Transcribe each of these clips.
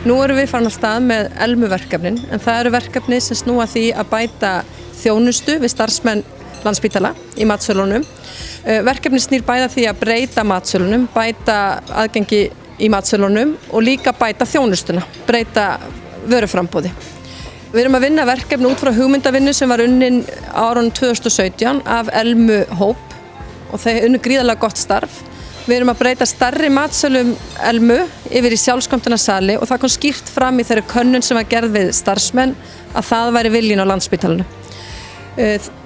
Nú erum við farin af stað með Elmu-verkefnin, en það eru verkefni sem snúa því að bæta þjónustu við starfsmenn Landspítala í matsölunum. Verkefni snýr bæða því að breyta matsölunum, bæta aðgengi í matsölunum og líka bæta þjónustuna, breyta vöruframboði. Við erum að vinna verkefni út frá hugmyndavinnu sem var unnin á árunum 2017 af Elmu-hóp og þeir unnu gríðarlega gott starf. Við erum að breyta stærri matsölum Elmu yfir í sjálfskömmtunarsali og það kom skýrt fram í þeirri könnun sem var gerð við starfsmenn að það væri viljinn á Landspítalanum.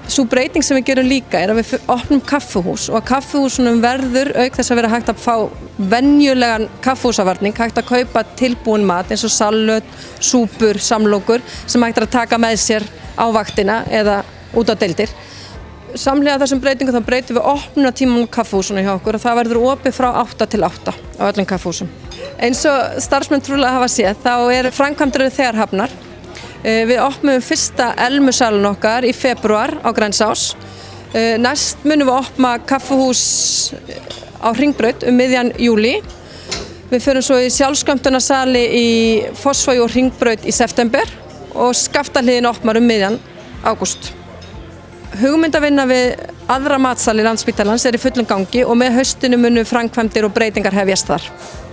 Sú breyting sem við gerum líka er að við opnum kaffuhús og að kaffuhúsunum verður auk þess að vera hægt að fá venjulegan kaffuhúsavarning, hægt að kaupa tilbúin mat eins og salat, súpur, samlokur sem hægt að taka með sér á vaktina eða út á deildir. Samhliða þessum breytingum þá breytum við opnunartímum á kaffuhúsunum hjá okkur og það verður opið frá 8 til 8 á öllum kaffuhúsum. Eins og starfsmenn trúlega hafa séð þá er framkvæmdir þegar hafnar. Við opnum fyrsta Elmu-salinn okkar í febrúar á Grensás. Næst munum við opna kaffuhús á Hringbraut miðjan júlí. Við förum svo í sjálfskömmtunarsali í Fossvogi og Hringbraut í september og Skaftahliðin opnar miðjan ágúst. Hugmyndavinna við aðra matsali Landspítalans er í fullum gangi og með haustinu munu framkvæmdir og breytingar hefjast þar.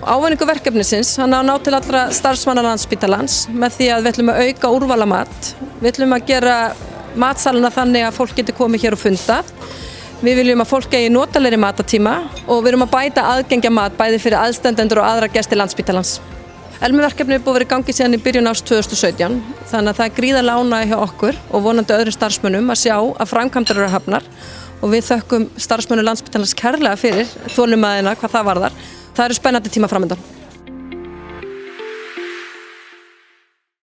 Ávinningur verkefnisins hann á ná til allra starfsmanna Landspítalans með því að við ætlum að auka úrvala mat. Við ætlum að gera matsalina þannig að fólk getur komið hér og fundað. Við viljum að fólk eigi notalegri matatíma og við erum að bæta aðgengja mat bæði fyrir aðstandendur og aðra gesti Landspítalans. Elmu-verkefni er búið að vera í gangi síðan í byrjun árs 2017, þannig að það er gríðarlega ánægja hjá okkur og vonandi öðrum starfsmönnum að sjá að framkvæmdir eru hafnar og við þökkum starfsmönnum Landspítalans kærlega fyrir þolinmæðina hvað það varðar. Það eru spennandi tíma fram undan.